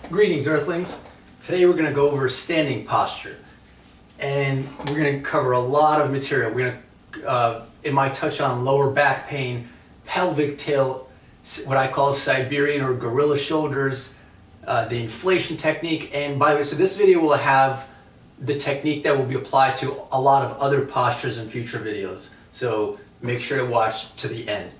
Greetings, Earthlings. Today we're going to go over standing posture, and we're going to cover a lot of material. We're going to, it might touch on lower back pain, pelvic tilt, what I call Siberian or gorilla shoulders, the inflation technique, and by the way, so this video will have the technique that will be applied to a lot of other postures in future videos. So make sure to watch to the end.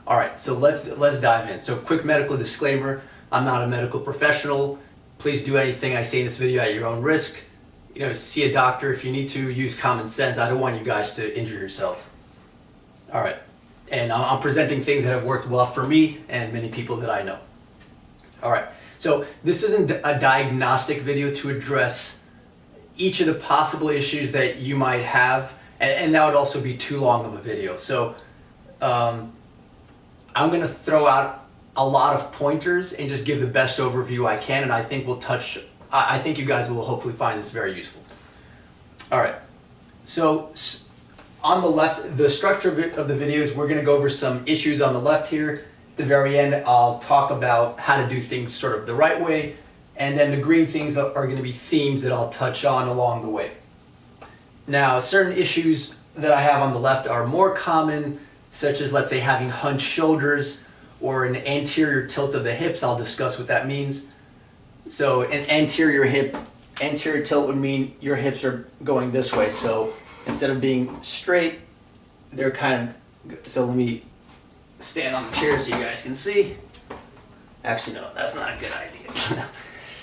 All right, so let's dive in. So quick medical disclaimer. I'm not a medical professional. Please do anything I say in this video at your own risk. You know, see a doctor if you need to. Use common sense. I don't want you guys to injure yourselves. All right, and I'm presenting things that have worked well for me and many people that I know. All right, so this isn't a diagnostic video to address each of the possible issues that you might have, and that would also be too long of a video. So I'm going to throw out a lot of pointers and just give the best overview I can, and I think I think you guys will hopefully find this very useful. All right, so on the left, the structure of the video is we're going to go over some issues on the left here. At the very end, I'll talk about how to do things sort of the right way, and then the green things are going to be themes that I'll touch on along the way. Now, certain issues that I have on the left are more common, such as, let's say, having hunched shoulders or an anterior tilt of the hips. I'll discuss what that means. So an anterior tilt would mean your hips are going this way. So instead of being straight, they're kind of, so let me stand on the chair so you guys can see. Actually, no, that's not a good idea.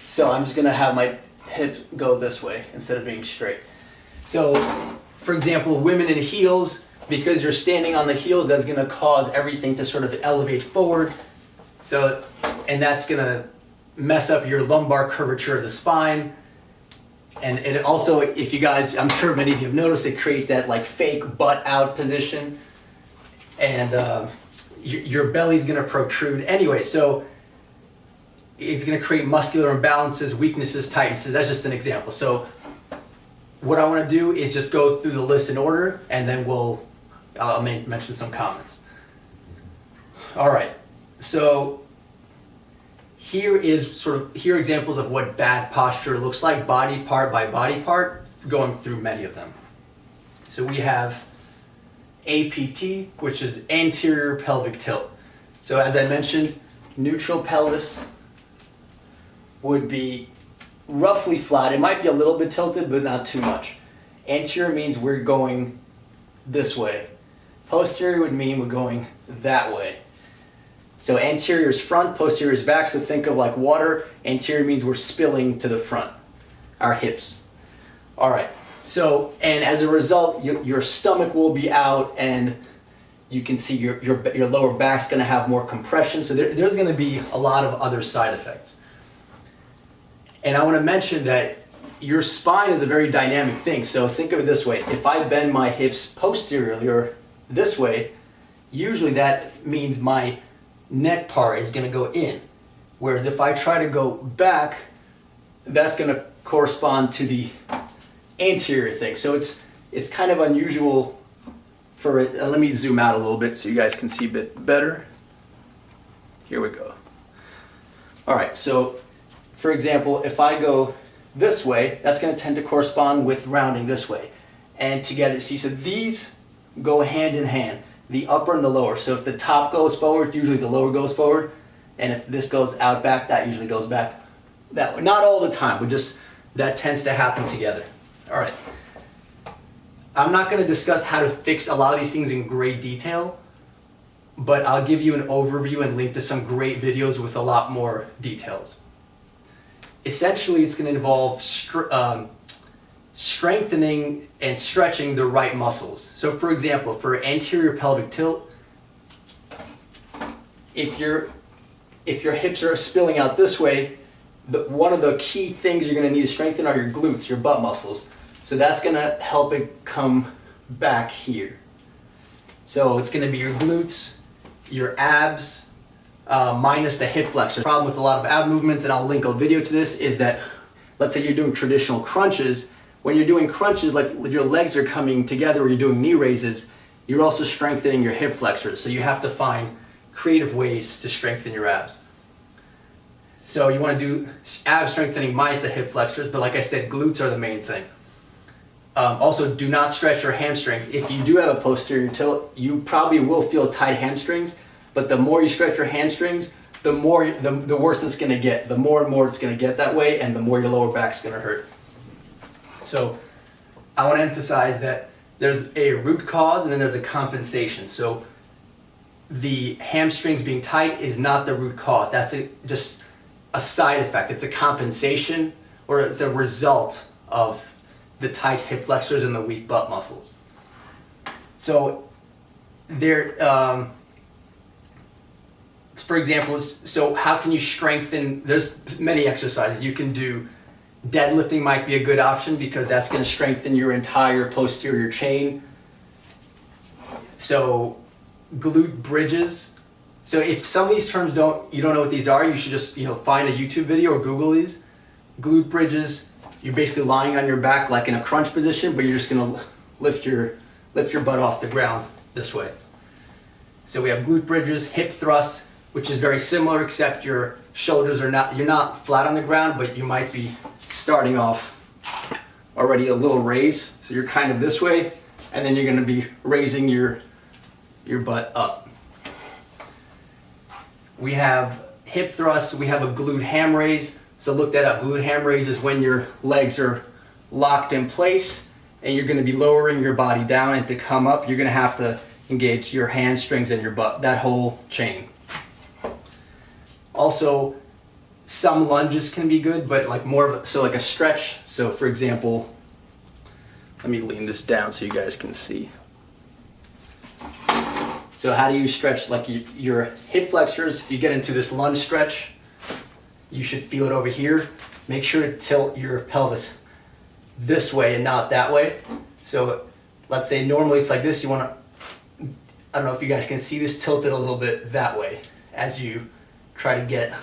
So I'm just gonna have my hips go this way instead of being straight. So for example, women in heels, because you're standing on the heels, that's going to cause everything to sort of elevate forward. So, and that's going to mess up your lumbar curvature of the spine. And it also, if you guys, I'm sure many of you have noticed, it creates that like fake butt out position. And your belly's going to protrude. Anyway, so it's going to create muscular imbalances, weaknesses, tightnesses. That's just an example. So what I want to do is just go through the list in order, and then I'll mention some comments. All right, so here are examples of what bad posture looks like, body part by body part, going through many of them. So we have APT, which is anterior pelvic tilt. So as I mentioned, neutral pelvis would be roughly flat. It might be a little bit tilted, but not too much. Anterior means we're going this way. Posterior would mean we're going that way. So anterior is front, posterior is back. So think of like water. Anterior means we're spilling to the front, our hips. All right. So, and as a result, your stomach will be out, and you can see your lower back's going to have more compression. So there's going to be a lot of other side effects. And I want to mention that your spine is a very dynamic thing. So think of it this way. If I bend my hips posteriorly or this way, usually that means my neck part is going to go in. Whereas if I try to go back, that's going to correspond to the anterior thing. So it's kind of unusual for it. Let me zoom out a little bit so you guys can see a bit better. Here we go. All right, so for example, if I go this way, that's going to tend to correspond with rounding this way. And together, see, so these go hand in hand, the upper and the lower. So if the top goes forward, usually the lower goes forward. And if this goes out back, that usually goes back that way. Not all the time, but just that tends to happen together. All right. I'm not going to discuss how to fix a lot of these things in great detail, but I'll give you an overview and link to some great videos with a lot more details. Essentially, it's going to involve strengthening and stretching the right muscles. So for example, for anterior pelvic tilt, if your hips are spilling out this way, one of the key things you're going to need to strengthen are your glutes, your butt muscles. So that's going to help it come back here. So it's going to be your glutes, your abs, minus the hip flexor. The problem with a lot of ab movements, and I'll link a video to this, is that let's say you're doing traditional crunches. When you're doing crunches, like your legs are coming together, or you're doing knee raises, you're also strengthening your hip flexors. So you have to find creative ways to strengthen your abs. So you want to do ab strengthening minus the hip flexors, but like I said, glutes are the main thing. Also, do not stretch your hamstrings. If you do have a posterior tilt, you probably will feel tight hamstrings, but the more you stretch your hamstrings, the worse it's going to get. The more and more it's going to get that way, and the more your lower back's going to hurt. So I want to emphasize that there's a root cause and then there's a compensation. So the hamstrings being tight is not the root cause. That's just a side effect. It's a compensation, or it's a result of the tight hip flexors and the weak butt muscles. So there, for example, so how can you strengthen? There's many exercises you can do. Deadlifting might be a good option because that's going to strengthen your entire posterior chain. So glute bridges. So if some of these terms you don't know what these are, you should just find a YouTube video or Google these. Glute bridges. You're basically lying on your back like in a crunch position, but you're just going to lift your butt off the ground this way. So we have glute bridges, hip thrusts, which is very similar, except your shoulders you're not flat on the ground, but you might be starting off already a little raise. So you're kind of this way, and then you're going to be raising your butt up. We have hip thrusts, we have a glute ham raise. So look that up. Glute ham raise is when your legs are locked in place and you're going to be lowering your body down, and to come up you're going to have to engage your hamstrings and your butt, that whole chain. Also, some lunges can be good, but like like a stretch. So for example, let me lean this down so you guys can see. So how do you stretch like your hip flexors? If you get into this lunge stretch, you should feel it over here. Make sure to tilt your pelvis this way and not that way. So let's say normally it's like this. You want to, I don't know if you guys can see this, tilt it a little bit that way as you try to get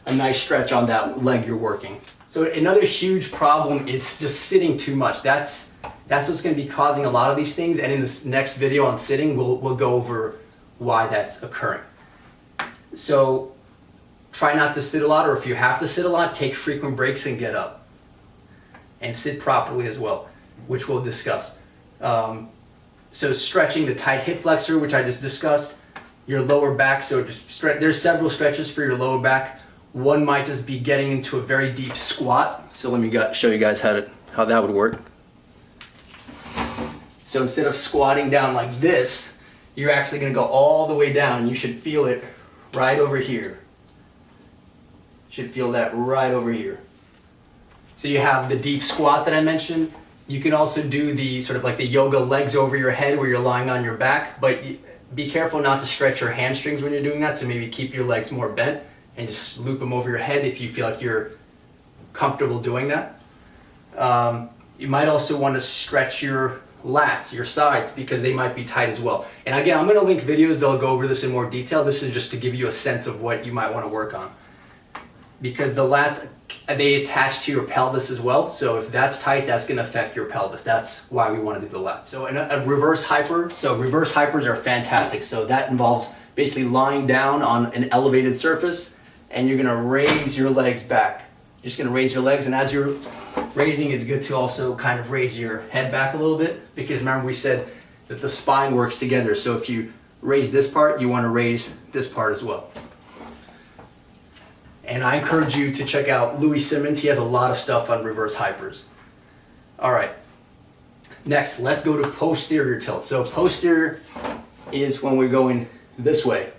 a nice stretch on that leg you're working. So another huge problem is just sitting too much. That's what's going to be causing a lot of these things. And in this next video on sitting, we'll go over why that's occurring. So try not to sit a lot, or if you have to sit a lot, take frequent breaks and get up. And sit properly as well, which we'll discuss. So stretching the tight hip flexor, which I just discussed, your lower back. So there's several stretches for your lower back. One might just be getting into a very deep squat. So let me show you guys how that would work. So instead of squatting down like this, you're actually going to go all the way down. You should feel it right over here. You should feel that right over here. So you have the deep squat that I mentioned. You can also do the sort of like the yoga legs over your head where you're lying on your back, but be careful not to stretch your hamstrings when you're doing that. So maybe keep your legs more bent and just loop them over your head if you feel like you're comfortable doing that. You might also want to stretch your lats, your sides, because they might be tight as well. And again, I'm going to link videos that'll go over this in more detail. This is just to give you a sense of what you might want to work on. Because the lats, they attach to your pelvis as well. So if that's tight, that's going to affect your pelvis. That's why we want to do the lats. So a reverse hyper. So reverse hypers are fantastic. So that involves basically lying down on an elevated surface, and you're going to raise your legs back. You're just going to raise your legs, and as you're raising, it's good to also kind of raise your head back a little bit, because remember we said that the spine works together. So if you raise this part, you want to raise this part as well. And I encourage you to check out Louis Simmons. He has a lot of stuff on reverse hypers. All right. Next, let's go to posterior tilt. So posterior is when we're going this way.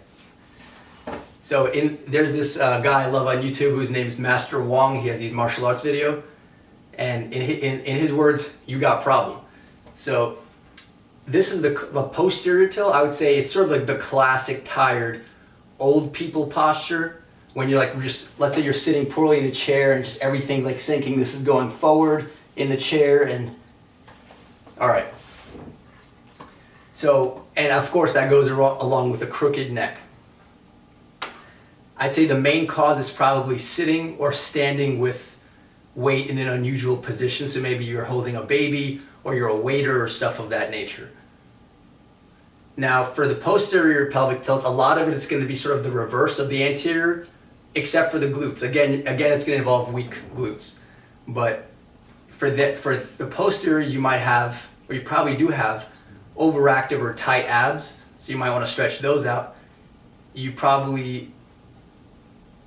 So there's this guy I love on YouTube whose name is Master Wong. He has these martial arts video. And in his words, you got problem. So this is the posterior tilt. I would say it's sort of like the classic tired old people posture. When you're like, let's say you're sitting poorly in a chair and just everything's like sinking. This is going forward in the chair, and all right. So, and of course that goes along with a crooked neck. I'd say the main cause is probably sitting or standing with weight in an unusual position. So maybe you're holding a baby or you're a waiter or stuff of that nature. Now for the posterior pelvic tilt, a lot of it is going to be sort of the reverse of the anterior. except for the glutes. Again, it's going to involve weak glutes. But for the posterior, you might have, or you probably do have, overactive or tight abs. So you might want to stretch those out. You probably,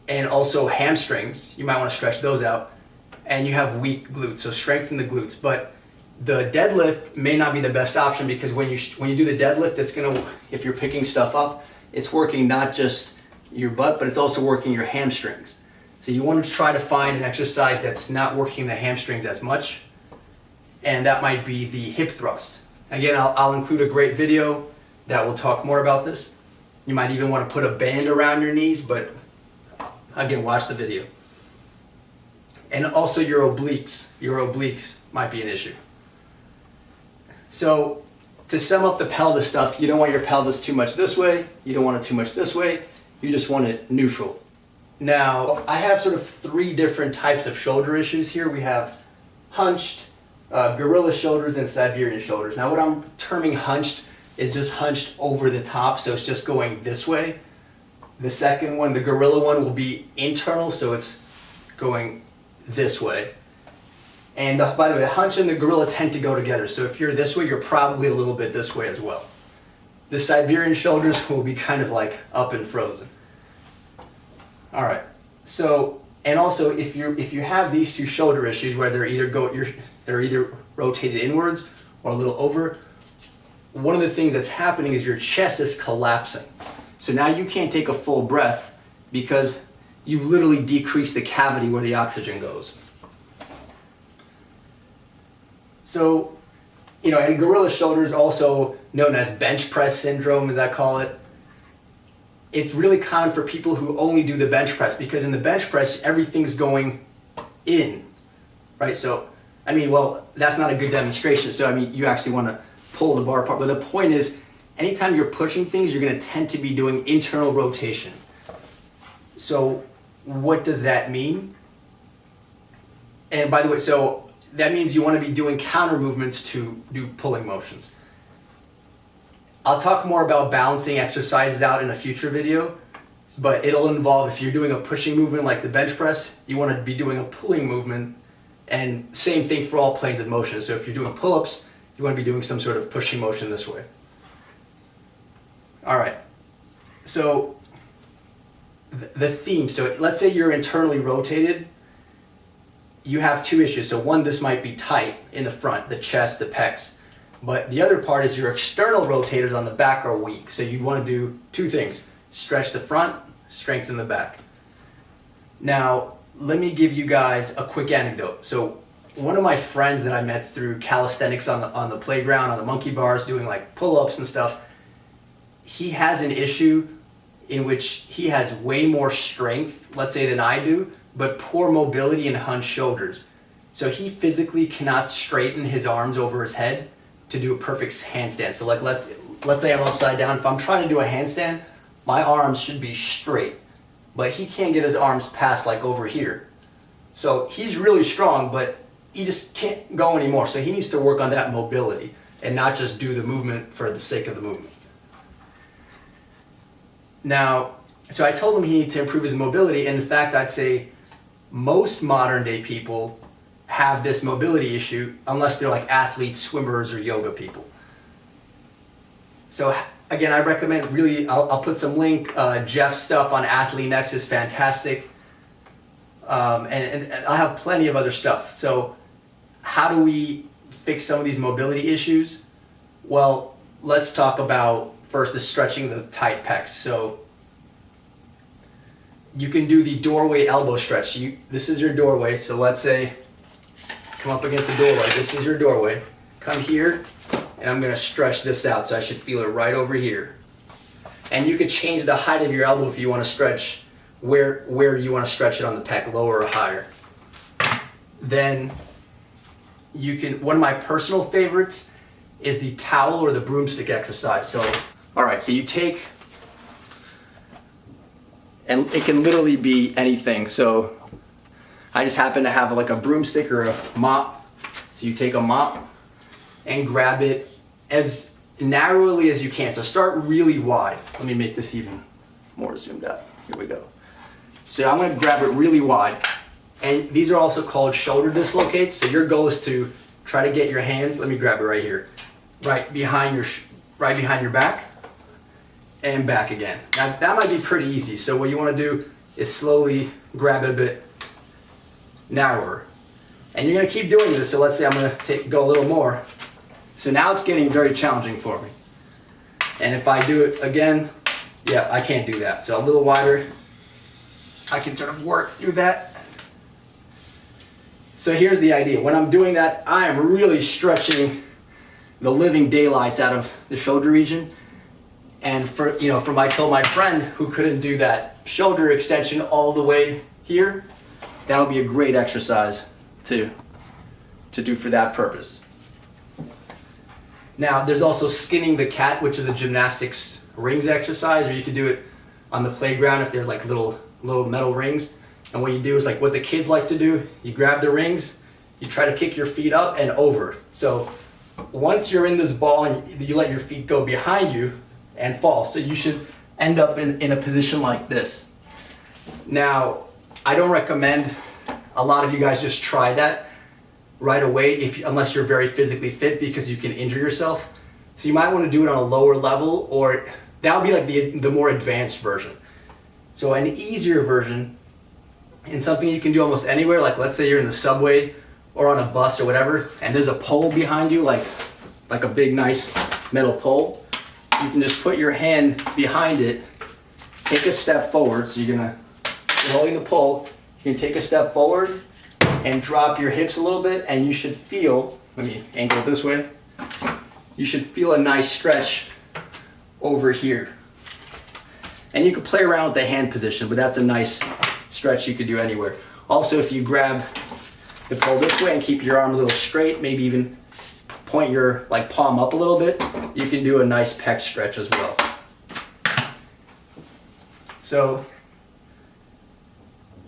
and also hamstrings, you might want to stretch those out. And you have weak glutes, so strengthen the glutes. But the deadlift may not be the best option, because when you do the deadlift, it's gonna, if you're picking stuff up, it's working not just your butt, but it's also working your hamstrings. So you want to try to find an exercise that's not working the hamstrings as much, and that might be the hip thrust. Again, I'll include a great video that will talk more about this. You might even want to put a band around your knees, but again, watch the video. And also your obliques might be an issue. So to sum up the pelvis stuff, you don't want your pelvis too much this way, you don't want it too much this way, you just want it neutral. Now, I have sort of 3 different types of shoulder issues here. We have hunched, gorilla shoulders, and Siberian shoulders. Now what I'm terming hunched is just hunched over the top, so it's just going this way. The second one, the gorilla one, will be internal, so it's going this way. And by the way, the hunch and the gorilla tend to go together, so if you're this way, you're probably a little bit this way as well. The Siberian shoulders will be kind of like up and frozen. All right, so, and also if you have these 2 shoulder issues where they're either rotated inwards or a little over, one of the things that's happening is your chest is collapsing. So now you can't take a full breath because you've literally decreased the cavity where the oxygen goes. So, and gorilla shoulders, also known as bench press syndrome, as I call it, it's really common for people who only do the bench press, because in the bench press, everything's going in, right? So, well, that's not a good demonstration. So, you actually want to pull the bar apart. But the point is, anytime you're pushing things, you're going to tend to be doing internal rotation. So what does that mean? And by the way, so that means you want to be doing counter movements to do pulling motions. I'll talk more about balancing exercises out in a future video, but it'll involve, if you're doing a pushing movement like the bench press, you want to be doing a pulling movement, and same thing for all planes of motion. So if you're doing pull-ups, you want to be doing some sort of pushing motion this way. All right, so the theme, so let's say you're internally rotated, you have 2 issues. So one, this might be tight in the front, the chest, the pecs. But the other part is your external rotators on the back are weak. So you want to do 2 things: stretch the front, strengthen the back. Now, let me give you guys a quick anecdote. So one of my friends that I met through calisthenics on the playground, on the monkey bars, doing like pull-ups and stuff, he has an issue in which he has way more strength, let's say, than I do, but poor mobility and hunched shoulders. So he physically cannot straighten his arms over his head to do a perfect handstand. So like let's say I'm upside down. If I'm trying to do a handstand, my arms should be straight, but he can't get his arms past like over here. So he's really strong, but he just can't go anymore. So he needs to work on that mobility and not just do the movement for the sake of the movement. Now, so I told him he needed to improve his mobility, and in fact, I'd say most modern day people have this mobility issue, unless they're like athletes, swimmers, or yoga people. So again, I recommend really, I'll put some link, Jeff's stuff on Athlean-X is fantastic, and I'll have plenty of other stuff. So how do we fix some of these mobility issues? Well, let's talk about first the stretching the tight pecs. So you can do the doorway elbow stretch. This is your doorway, so let's say come up against the doorway. This is your doorway. Come here, and I'm gonna stretch this out, so I should feel it right over here. And you could change the height of your elbow if you want to stretch where you want to stretch it on the pec, lower or higher. Then you can, one of my personal favorites is the towel or the broomstick exercise. So, all right, so you take, and it can literally be anything. So I just happen to have like a broomstick or a mop. So you take a mop and grab it as narrowly as you can. So start really wide. Let me make this even more zoomed out. Here we go. So I'm gonna grab it really wide. And these are also called shoulder dislocates. So your goal is to try to get your hands, let me grab it right here, right behind your back and back again. Now that might be pretty easy. So what you wanna do is slowly grab it a bit narrower. And you're gonna keep doing this. So let's say I'm gonna go a little more. So now it's getting very challenging for me. And if I do it again, yeah, I can't do that. So a little wider, I can sort of work through that. So here's the idea. When I'm doing that, I am really stretching the living daylights out of the shoulder region. And for I told my friend who couldn't do that shoulder extension all the way here, that would be a great exercise to do for that purpose. Now, there's also skinning the cat, which is a gymnastics rings exercise, or you can do it on the playground if there's like little metal rings. And what you do is like what the kids like to do, you grab the rings, you try to kick your feet up and over. So once you're in this ball and you let your feet go behind you and fall. So you should end up in a position like this. Now, I don't recommend a lot of you guys just try that right away unless you're very physically fit, because you can injure yourself. So you might want to do it on a lower level, or that would be like the more advanced version. So an easier version, and something you can do almost anywhere, like let's say you're in the subway or on a bus or whatever, and there's a pole behind you, like a big nice metal pole. You can just put your hand behind it, take a step forward. So you're holding the pole, you can take a step forward and drop your hips a little bit, and you should feel, let me angle it this way, you should feel a nice stretch over here. And you can play around with the hand position, but that's a nice stretch you could do anywhere. Also, if you grab the pole this way and keep your arm a little straight, maybe even point your palm up a little bit, you can do a nice pec stretch as well. So,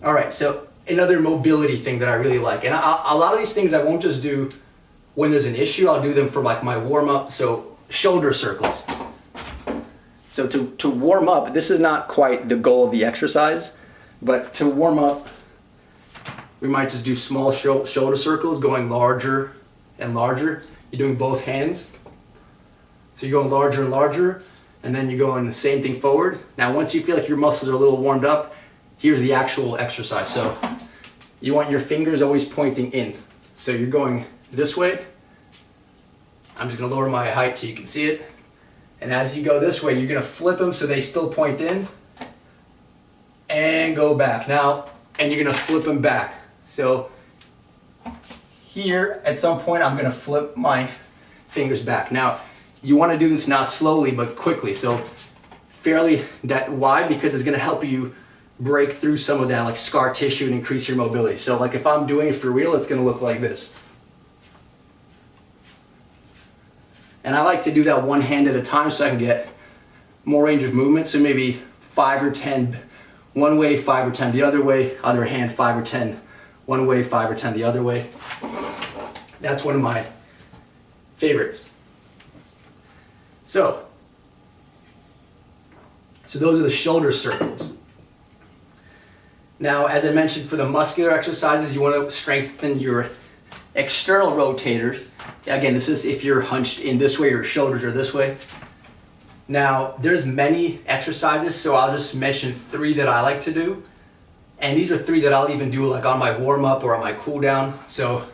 all right, so another mobility thing that I really like, and a lot of these things I won't just do when there's an issue, I'll do them for like my warm up. So shoulder circles. So to warm up, this is not quite the goal of the exercise, but to warm up, we might just do small shoulder circles going larger and larger. You're doing both hands. So you're going larger and larger, and then you're going the same thing forward. Now, once you feel like your muscles are a little warmed up, here's the actual exercise. So you want your fingers always pointing in. So you're going this way. I'm just gonna lower my height so you can see it. And as you go this way, you're gonna flip them so they still point in and go back. Now, and you're gonna flip them back. So here, at some point, I'm gonna flip my fingers back. Now, you wanna do this not slowly, but quickly. So fairly wide, because it's gonna help you break through some of that like scar tissue and increase your mobility. So like if I'm doing it for real, it's gonna look like this. And I like to do that one hand at a time so I can get more range of movement. So maybe 5 or 10 one way, 5 or 10 the other way, other hand 5 or 10 one way, 5 or 10 the other way. That's one of my favorites. So those are the shoulder circles. Now, as I mentioned, for the muscular exercises, you want to strengthen your external rotators. Again, this is if you're hunched in this way, your shoulders are this way. Now, there's many exercises, so I'll just mention 3 that I like to do. And these are 3 that I'll even do like on my warm-up or on my cool-down. So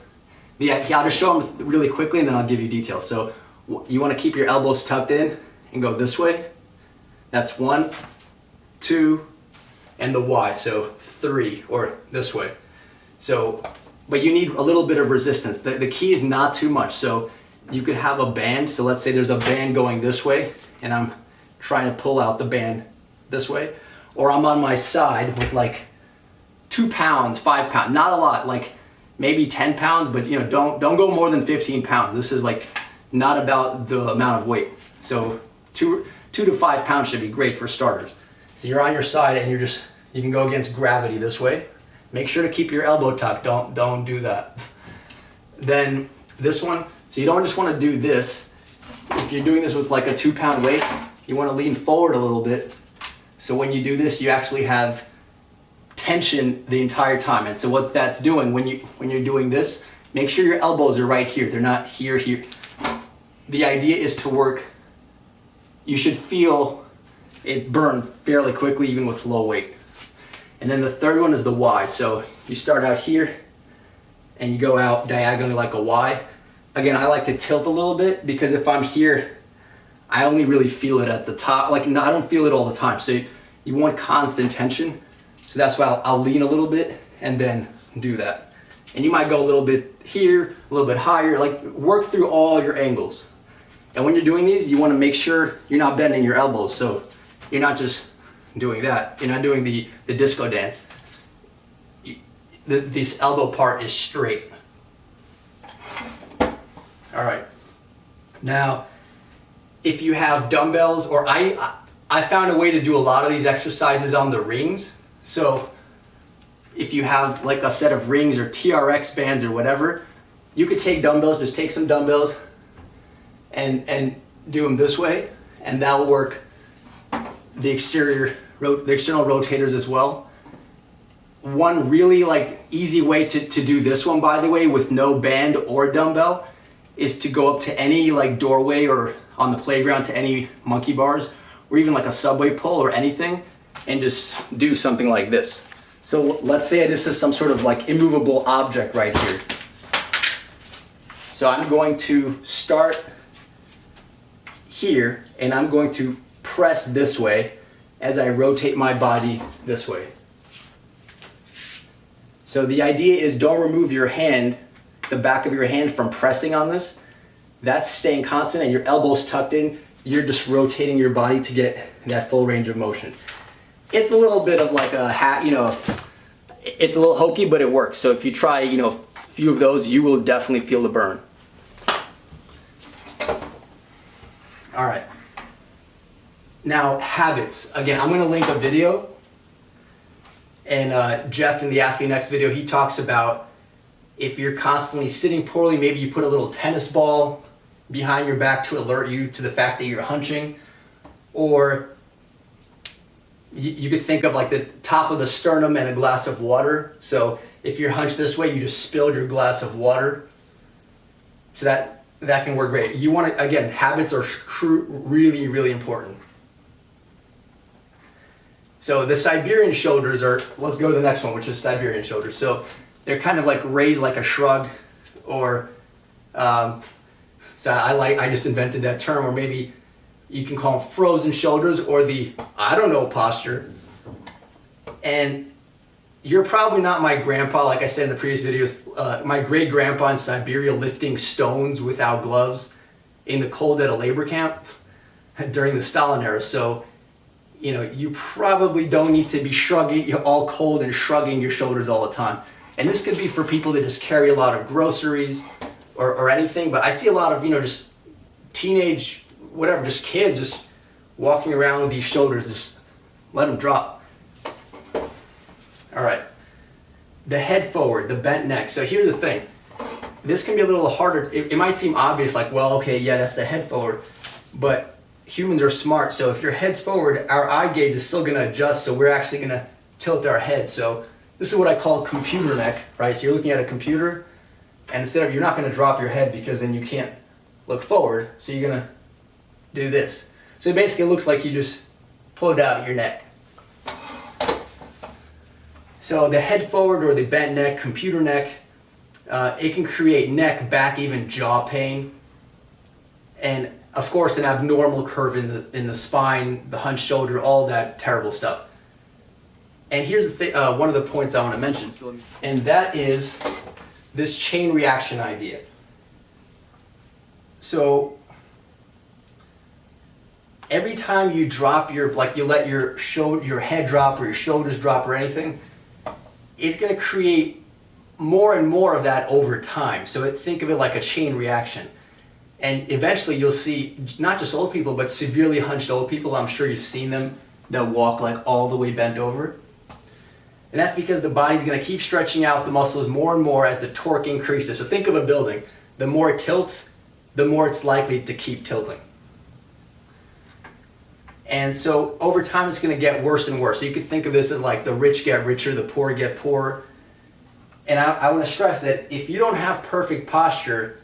I'll just show them really quickly and then I'll give you details. So you want to keep your elbows tucked in and go this way. That's 1, 2, and the Y, so 3, or this way. So, but you need a little bit of resistance. The key is not too much. So you could have a band. So let's say there's a band going this way and I'm trying to pull out the band this way. Or I'm on my side with like 2 pounds, 5 pounds, not a lot, like maybe 10 pounds, but don't go more than 15 pounds. This is like not about the amount of weight. So 2 to 5 pounds should be great for starters. So you're on your side and you can go against gravity this way. Make sure to keep your elbow tucked, don't do that. Then this one, so you don't just want to do this. If you're doing this with like a 2-pound weight, you want to lean forward a little bit. So when you do this, you actually have tension the entire time. And so what that's doing when you're doing this, make sure your elbows are right here. They're not here. The idea is to work, you should feel it burn fairly quickly even with low weight. And then the third one is the Y. So you start out here and you go out diagonally like a Y. Again, I like to tilt a little bit because if I'm here, I only really feel it at the top. Like, no, I don't feel it all the time. So you want constant tension. So that's why I'll lean a little bit and then do that. And you might go a little bit here, a little bit higher, like work through all your angles. And when you're doing these, you want to make sure you're not bending your elbows. So you're not just doing that. You're not doing the disco dance. This elbow part is straight. All right. Now, if you have dumbbells, or I found a way to do a lot of these exercises on the rings. So if you have like a set of rings or TRX bands or whatever, you could take dumbbells, just take some dumbbells and do them this way, and that will work the external rotators as well. One really like easy way to do this one, by the way, with no band or dumbbell, is to go up to any like doorway or on the playground to any monkey bars or even like a subway pole or anything, and just do something like this. So let's say this is some sort of like immovable object right here. So I'm going to start here and I'm going to press this way as I rotate my body this way. So the idea is don't remove your hand, the back of your hand, from pressing on this. That's staying constant and your elbows tucked in. You're just rotating your body to get that full range of motion. It's a little bit of like a hat, it's a little hokey, but it works. So if you try, a few of those, you will definitely feel the burn. All right. Now, habits. Again, I'm gonna link a video, and Jeff in the Athlean-X video, he talks about if you're constantly sitting poorly, maybe you put a little tennis ball behind your back to alert you to the fact that you're hunching, or you could think of like the top of the sternum and a glass of water. So if you're hunched this way, you just spilled your glass of water. So that can work great. You want to, again, habits are really, really important. So the Siberian shoulders are, let's go to the next one, which is Siberian shoulders. So they're kind of like raised like a shrug, or, so I just invented that term, or maybe you can call them frozen shoulders, or the I don't know posture. And you're probably not my grandpa, like I said in the previous videos, my great grandpa in Siberia lifting stones without gloves in the cold at a labor camp during the Stalin era. So, you probably don't need to be shrugging, you're all cold and shrugging your shoulders all the time. And this could be for people that just carry a lot of groceries or anything, but I see a lot of, just teenage, whatever, just kids just walking around with these shoulders, just let them drop. All right, the head forward, the bent neck. So here's the thing, this can be a little harder. It might seem obvious, like, well, okay, yeah, that's the head forward, but humans are smart. So if your head's forward, our eye gaze is still gonna adjust, so we're actually gonna tilt our head. So this is what I call computer neck, right? So you're looking at a computer, and instead of, you're not gonna drop your head because then you can't look forward, so you're gonna do this. So it basically looks like you just pulled out your neck. So the head forward or the bent neck, computer neck, it can create neck, back, even jaw pain. And of course, an abnormal curve in the spine, the hunched shoulder, all that terrible stuff. And here's the thing, one of the points I want to mention, and that is this chain reaction idea. So every time you drop you let your head drop or your shoulders drop or anything, it's going to create more and more of that over time. So think of it like a chain reaction. And eventually you'll see not just old people, but severely hunched old people. I'm sure you've seen them that walk like all the way bent over. And that's because the body's going to keep stretching out the muscles more and more as the torque increases. So think of a building. The more it tilts, the more it's likely to keep tilting. And so over time it's going to get worse and worse. So you could think of this as like the rich get richer, the poor get poorer. And I want to stress that if you don't have perfect posture,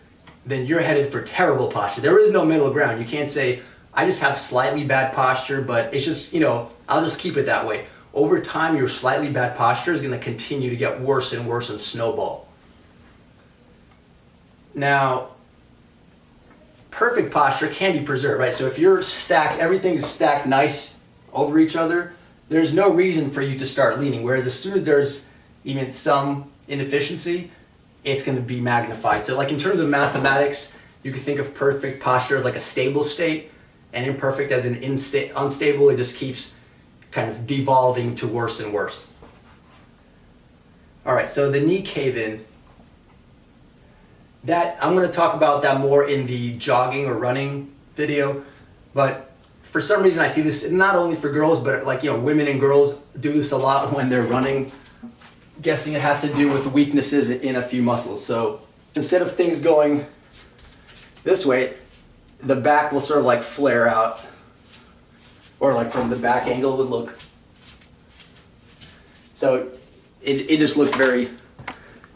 then you're headed for terrible posture. There is no middle ground. You can't say, I just have slightly bad posture, but it's just, I'll just keep it that way. Over time, your slightly bad posture is going to continue to get worse and worse and snowball. Now, perfect posture can be preserved, right? So if you're stacked, everything's stacked nice over each other, there's no reason for you to start leaning. Whereas as soon as there's even some inefficiency, it's going to be magnified. So like in terms of mathematics, you can think of perfect posture as like a stable state, and imperfect as an unstable. It just keeps kind of devolving to worse and worse. All right, so the knee cave-in, that I'm going to talk about that more in the jogging or running video, but for some reason I see this not only for girls, but like, women and girls do this a lot when they're running. I'm guessing it has to do with weaknesses in a few muscles. So instead of things going this way, the back will sort of like flare out, or like from the back angle it would look. So it just looks very,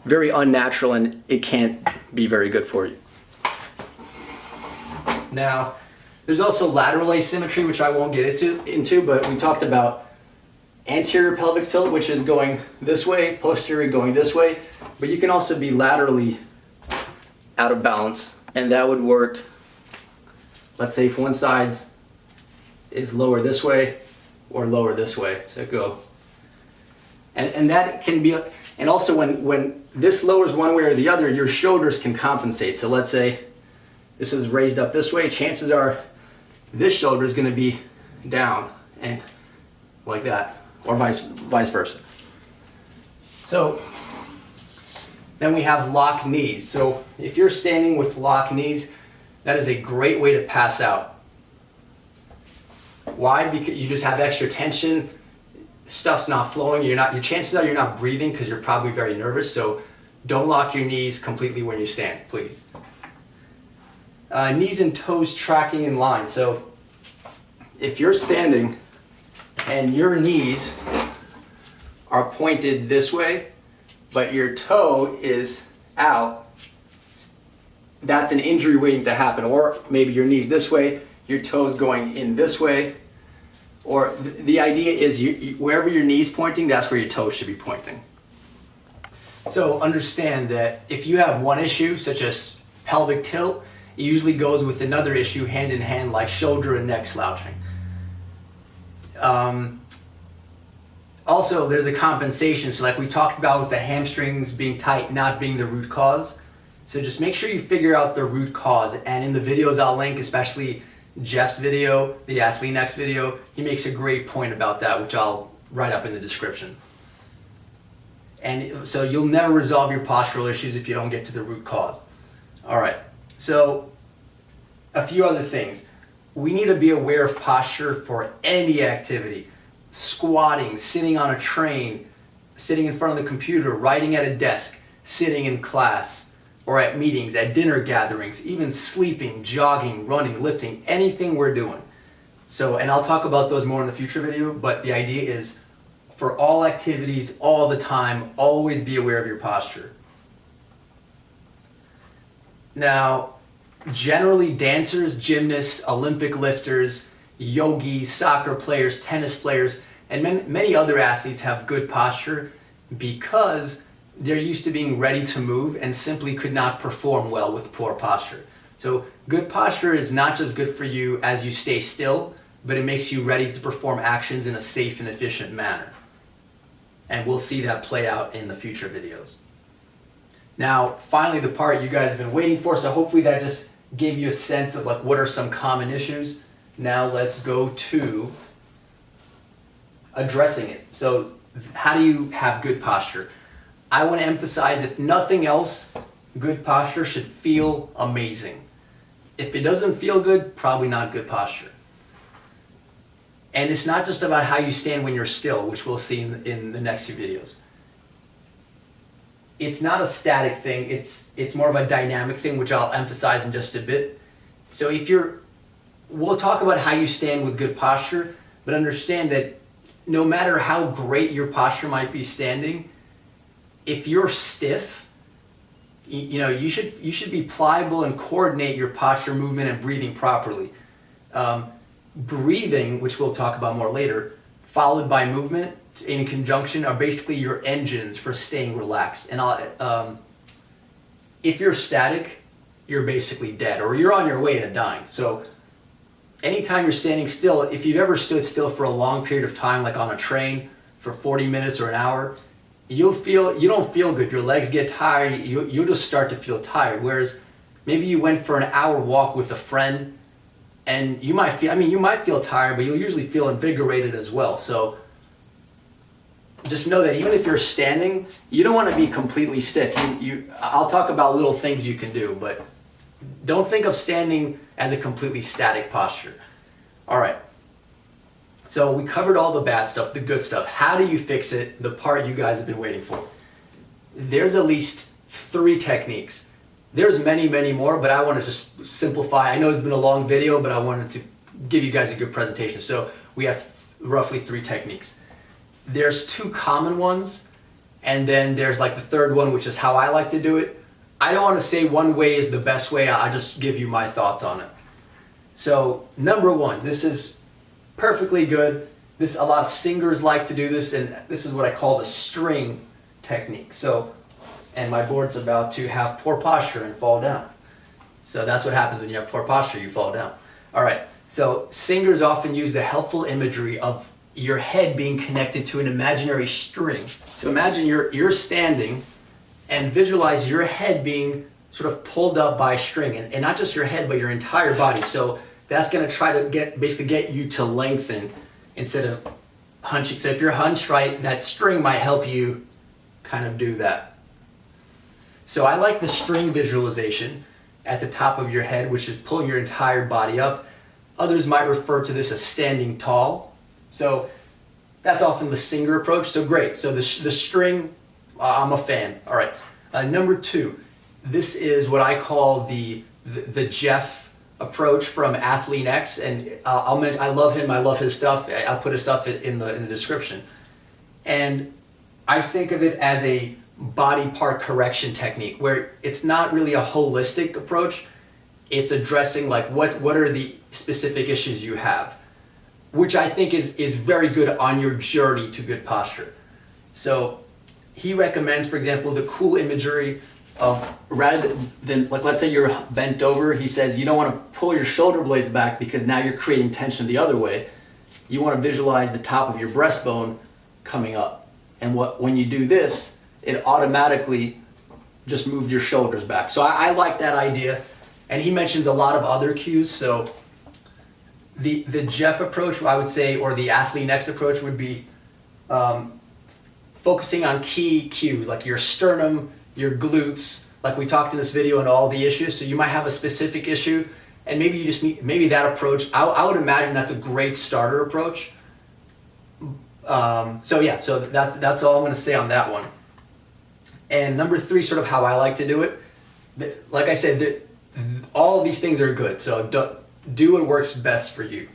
very unnatural, and it can't be very good for you. Now, there's also lateral asymmetry, which I won't get into, but we talked about anterior pelvic tilt, which is going this way, posterior going this way, but you can also be laterally out of balance, and that would work. Let's say if one side is lower this way or lower this way, so go. And that can be, and also when this lowers one way or the other, your shoulders can compensate. So let's say this is raised up this way, chances are this shoulder is going to be down and like that, or vice versa. So then we have lock knees. So if you're standing with lock knees, that is a great way to pass out. Why? Because you just have extra tension, stuff's not flowing, your chances are you're not breathing because you're probably very nervous, so don't lock your knees completely when you stand, please. Knees and toes tracking in line. So if you're standing and your knees are pointed this way, but your toe is out, that's an injury waiting to happen. Or maybe your knees this way, your toes going in this way. Or the idea is wherever your knee's pointing, that's where your toes should be pointing. So understand that if you have one issue, such as pelvic tilt, it usually goes with another issue hand in hand, like shoulder and neck slouching. Also, there's a compensation. So like we talked about with the hamstrings being tight not being the root cause. So just make sure you figure out the root cause. And in the videos I'll link, especially Jeff's video, the Athlean-X video, he makes a great point about that, which I'll write up in the description. And so you'll never resolve your postural issues if you don't get to the root cause. All right, so a few other things. We need to be aware of posture for any activity. Squatting, sitting on a train, sitting in front of the computer, writing at a desk, sitting in class, or at meetings, at dinner gatherings, even sleeping, jogging, running, lifting, anything we're doing. So, and I'll talk about those more in the future video, but the idea is for all activities, all the time, always be aware of your posture. Now, generally dancers, gymnasts, Olympic lifters, yogis, soccer players, tennis players, and many other athletes have good posture because they're used to being ready to move and simply could not perform well with poor posture. So good posture is not just good for you as you stay still, but it makes you ready to perform actions in a safe and efficient manner. And we'll see that play out in the future videos. Now, finally, the part you guys have been waiting for, so hopefully that just gave you a sense of like what are some common issues. Now let's go to addressing it. So how do you have good posture? I want to emphasize, if nothing else, good posture should feel amazing. If it doesn't feel good, probably not good posture. And it's not just about how you stand when you're still, which we'll see in the next few videos. It's not a static thing, it's more of a dynamic thing, which I'll emphasize in just a bit. So if you're we'll talk about how you stand with good posture, but understand that no matter how great your posture might be standing, if you're stiff, you should be pliable and coordinate your posture, movement, and breathing properly. Breathing, which we'll talk about more later, followed by movement in conjunction, are basically your engines for staying relaxed. And if you're static, you're basically dead, or you're on your way to dying. So anytime you're standing still, if you've ever stood still for a long period of time, like on a train for 40 minutes or an hour, you don't feel good. Your legs get tired. You'll just start to feel tired. Whereas maybe you went for an hour walk with a friend, and you might feel tired, but you'll usually feel invigorated as well. So just know that even if you're standing, you don't want to be completely stiff. I'll talk about little things you can do, but don't think of standing as a completely static posture. All right. So we covered all the bad stuff, the good stuff. How do you fix it? The part you guys have been waiting for. There's at least 3 techniques. There's many, many more, but I want to just simplify. I know it's been a long video, but I wanted to give you guys a good presentation. So we have roughly 3 techniques. There's 2 common ones, and then there's like the third one, which is how I like to do it. I don't want to say one way is the best way. I just give you my thoughts on it. So number 1, this is perfectly good. A lot of singers like to do this, and this is what I call the string technique. So, and my board's about to have poor posture and fall down. So that's what happens when you have poor posture, you fall down. All right, so singers often use the helpful imagery of your head being connected to an imaginary string. So imagine you're standing and visualize your head being sort of pulled up by a string, and not just your head, but your entire body. So that's gonna try to basically get you to lengthen instead of hunching. So if you're hunched, right, that string might help you kind of do that. So I like the string visualization at the top of your head, which is pulling your entire body up. Others might refer to this as standing tall. So that's often the singer approach. So great. So the string, I'm a fan. All right. Number 2, this is what I call the Jeff approach from Athlean-X, and I love him. I love his stuff. I'll put his stuff in the description. And I think of it as a body part correction technique, where it's not really a holistic approach. It's addressing like what are the specific issues you have, which I think is very good on your journey to good posture. So he recommends, for example, the cool imagery of, rather than like, let's say you're bent over, he says you don't want to pull your shoulder blades back because now you're creating tension the other way. You want to visualize the top of your breastbone coming up. And when you do this, it automatically just moved your shoulders back. So I like that idea. And he mentions a lot of other cues. So the Jeff approach, I would say, or the Athlean-X approach would be focusing on key cues like your sternum, your glutes, like we talked in this video, and all the issues. So you might have a specific issue, and maybe you just need, maybe that approach, I would imagine that's a great starter approach. So yeah, so that's all I'm gonna say on that one. And number 3, sort of how I like to do it. Like I said, all of these things are good, so do what works best for you.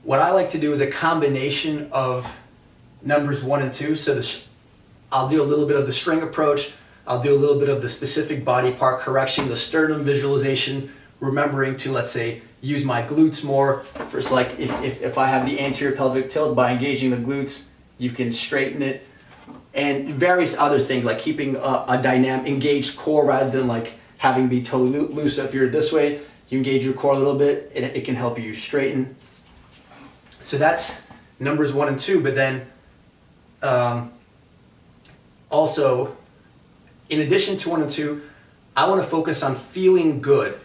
What I like to do is a combination of numbers 1 and 2. So I'll do a little bit of the string approach. I'll do a little bit of the specific body part correction, the sternum visualization, remembering to, let's say, use my glutes more. First, like if I have the anterior pelvic tilt, by engaging the glutes, you can straighten it. And various other things like keeping a dynamic, engaged core rather than like having be totally loose. So if you're this way, you engage your core a little bit, it can help you straighten. So that's numbers 1 and 2, but then also, in addition to 1 and 2, I want to focus on feeling good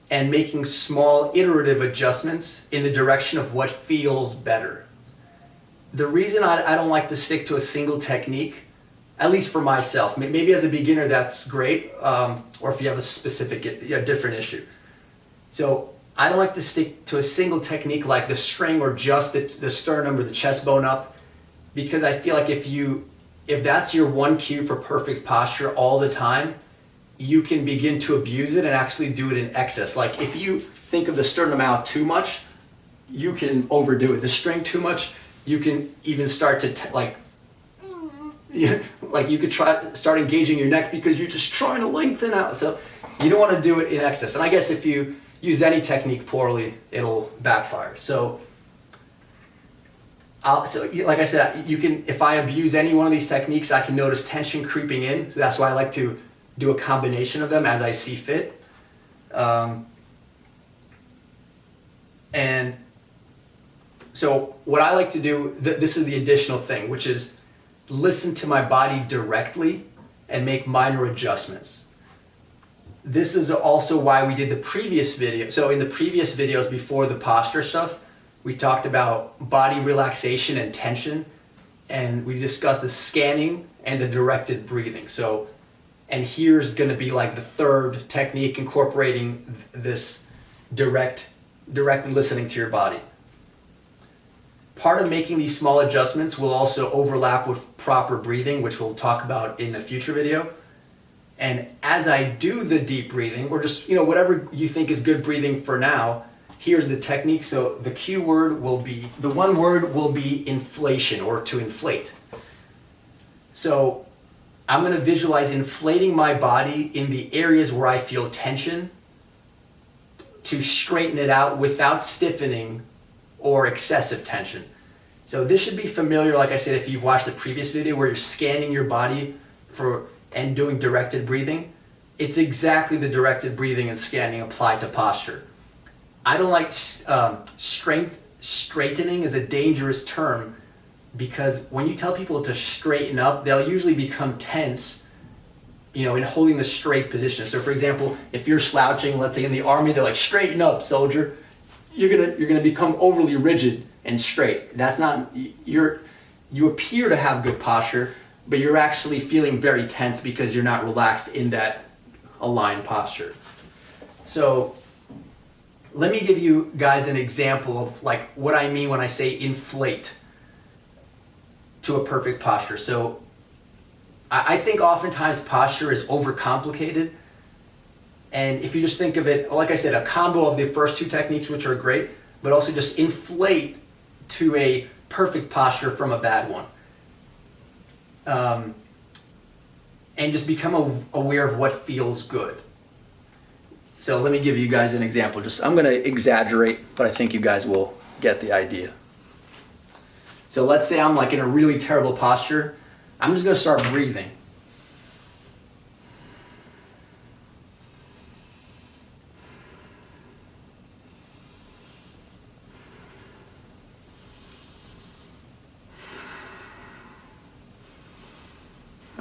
and making small iterative adjustments in the direction of what feels better. The reason I don't like to stick to a single technique, at least for myself, maybe as a beginner that's great, or if you have a specific, different issue. So I don't like to stick to a single technique like the string or just the sternum or the chest bone up, because I feel like if that's your one cue for perfect posture all the time, you can begin to abuse it and actually do it in excess. Like if you think of the sternum out too much, you can overdo it. The strength too much, you can even start to like you could start engaging your neck because you're just trying to lengthen out. So you don't want to do it in excess. And I guess if you use any technique poorly, it'll backfire. So like I said, you can, if I abuse any one of these techniques, I can notice tension creeping in. So that's why I like to do a combination of them as I see fit. And so what I like to do, this is the additional thing, which is listen to my body directly and make minor adjustments. This is also why we did the previous video. So in the previous videos before the posture stuff, we talked about body relaxation and tension, and we discussed the scanning and the directed breathing. So, and here's gonna be like the third technique incorporating this directly listening to your body. Part of making these small adjustments will also overlap with proper breathing, which we'll talk about in a future video. And as I do the deep breathing, or just, whatever you think is good breathing for now, here's the technique. So the cue word will be, the one word will be inflation, or to inflate. So I'm gonna visualize inflating my body in the areas where I feel tension to straighten it out without stiffening or excessive tension. So this should be familiar, like I said, if you've watched the previous video where you're scanning your body and doing directed breathing. It's exactly the directed breathing and scanning applied to posture. I don't like straightening is a dangerous term, because when you tell people to straighten up, they'll usually become tense, in holding the straight position. So for example, if you're slouching, let's say in the army, they're like, straighten up, soldier. You're gonna become overly rigid and straight. That's not, you appear to have good posture, but you're actually feeling very tense because you're not relaxed in that aligned posture. So let me give you guys an example of like what I mean when I say inflate to a perfect posture. So I think oftentimes posture is overcomplicated. And if you just think of it, like I said, a combo of the first two techniques, which are great, but also just inflate to a perfect posture from a bad one. And just become aware of what feels good. So let me give you guys an example. I'm gonna exaggerate, but I think you guys will get the idea. So let's say I'm like in a really terrible posture. I'm just gonna start breathing.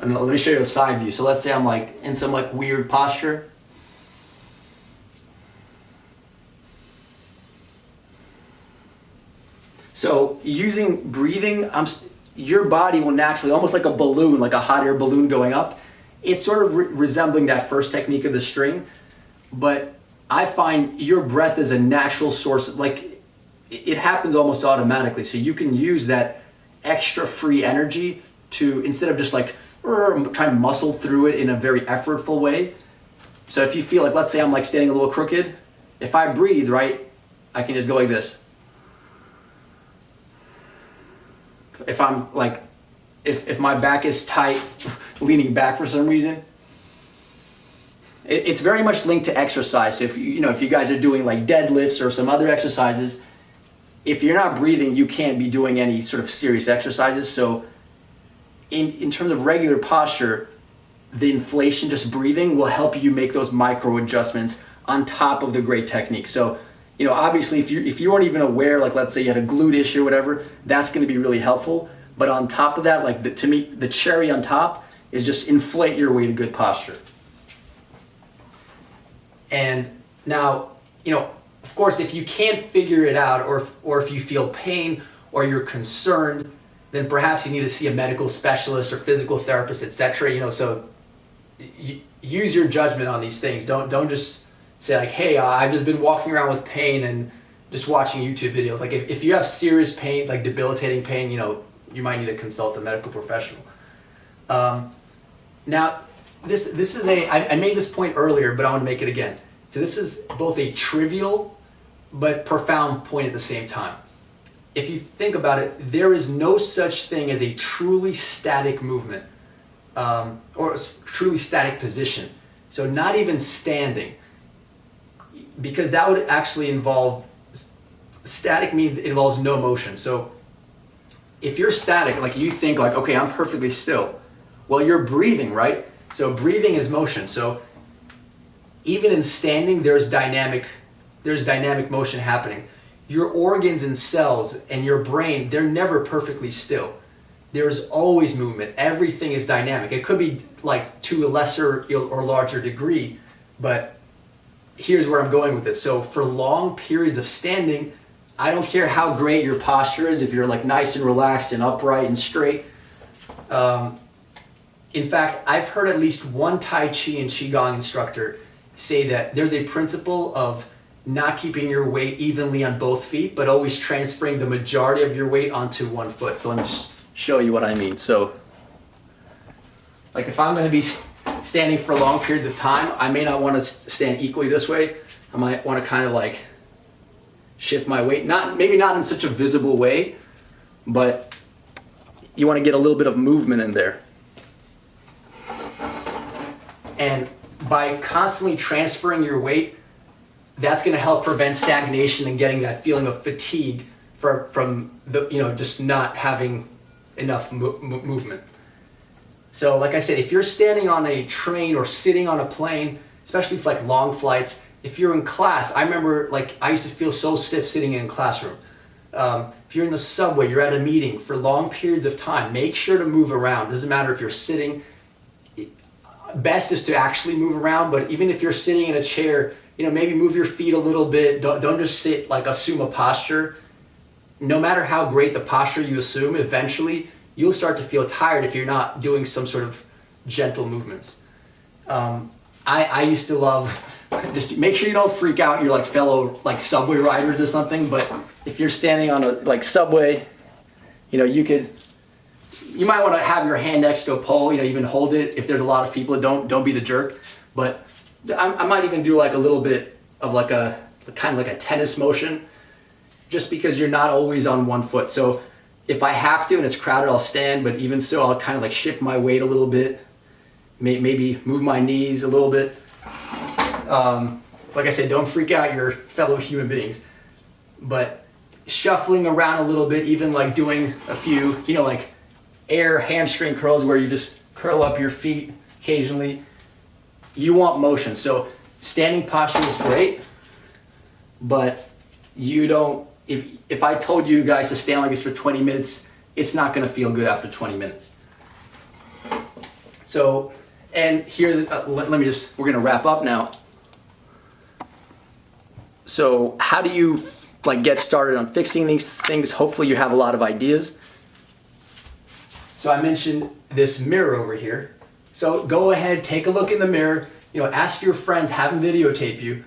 And let me show you a side view. So let's say I'm like in some like weird posture. So using breathing, your body will naturally, almost like a balloon, like a hot air balloon going up. It's sort of resembling that first technique of the string, but I find your breath is a natural source, like it happens almost automatically. So you can use that extra free energy to, instead of just like, try and muscle through it in a very effortful way. So if you feel like, let's say I'm like standing a little crooked, if I breathe, right, I can just go like this. If I'm like, if my back is tight, leaning back for some reason, it's very much linked to exercise. So if you guys are doing like deadlifts or some other exercises, if you're not breathing, you can't be doing any sort of serious exercises. So in terms of regular posture, the inflation, just breathing, will help you make those micro adjustments on top of the great technique. So, obviously if you weren't even aware, like let's say you had a glute issue or whatever, that's gonna be really helpful. But on top of that, like to me, the cherry on top is just inflate your way to good posture. And now, of course, if you can't figure it out, or if you feel pain or you're concerned, then perhaps you need to see a medical specialist or physical therapist, etc. So use your judgment on these things. Don't just say like, hey, I've just been walking around with pain and just watching YouTube videos. Like if you have serious pain, like debilitating pain, you might need to consult a medical professional. Now, this is I made this point earlier, but I want to make it again. So this is both a trivial but profound point at the same time. If you think about it, there is no such thing as a truly static movement or a truly static position. So not even standing, because that would actually involve, static means it involves no motion. So if you're static, like you think like, okay, I'm perfectly still. Well, you're breathing, right? So breathing is motion. So even in standing, there's dynamic motion happening. Your organs and cells and your brain, they're never perfectly still. There's always movement. Everything is dynamic. It could be like to a lesser or larger degree, but here's where I'm going with this. So for long periods of standing, I don't care how great your posture is, if you're like nice and relaxed and upright and straight. In fact, I've heard at least one Tai Chi and Qigong instructor say that there's a principle of not keeping your weight evenly on both feet, but always transferring the majority of your weight onto one foot. So let me just show you what I mean. So, like if I'm going to be standing for long periods of time, I may not want to stand equally this way. I might want to kind of like shift my weight, maybe not in such a visible way, but you want to get a little bit of movement in there. And by constantly transferring your weight, that's going to help prevent stagnation and getting that feeling of fatigue from the, just not having enough movement. So like I said, if you're standing on a train or sitting on a plane, especially for like long flights, if you're in class, I remember like I used to feel so stiff sitting in a classroom. If you're in the subway, you're at a meeting for long periods of time, make sure to move around. Doesn't matter if you're sitting. Best is to actually move around, but even if you're sitting in a chair, maybe move your feet a little bit. Don't just sit, like assume a posture. No matter how great the posture you assume, eventually you'll start to feel tired if you're not doing some sort of gentle movements. I used to love, just make sure you don't freak out your like fellow like subway riders or something, but if you're standing on a like subway, you might want to have your hand next to a pole, even hold it. If there's a lot of people, don't be the jerk. But I might even do like a little bit of like a kind of like a tennis motion, just because you're not always on one foot. So if I have to and it's crowded, I'll stand, but even so, I'll kind of like shift my weight a little bit, maybe move my knees a little bit. Like I said, don't freak out your fellow human beings. But shuffling around a little bit, even like doing a few, like air hamstring curls where you just curl up your feet occasionally. You want motion. So standing posture is great, but you don't, if I told you guys to stand like this for 20 minutes, it's not going to feel good after 20 minutes. So, and here's, we're going to wrap up now. So how do you like get started on fixing these things? Hopefully you have a lot of ideas. So I mentioned this mirror over here. So go ahead, take a look in the mirror, ask your friends, have them videotape you,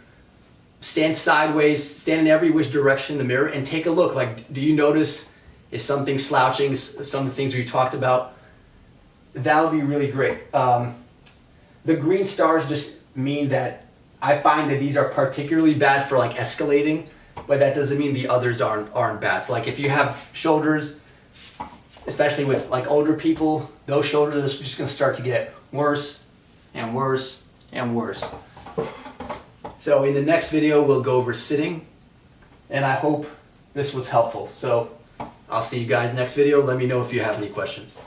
stand sideways, stand in every which direction in the mirror and take a look. Like, do you notice, is something slouching, some of the things we talked about? That would be really great. The green stars just mean that I find that these are particularly bad for like escalating, but that doesn't mean the others aren't bad. So like if you have shoulders, especially with like older people, those shoulders are just gonna start to get worse and worse and worse. So in the next video, we'll go over sitting, and I hope this was helpful. So I'll see you guys next video. Let me know if you have any questions.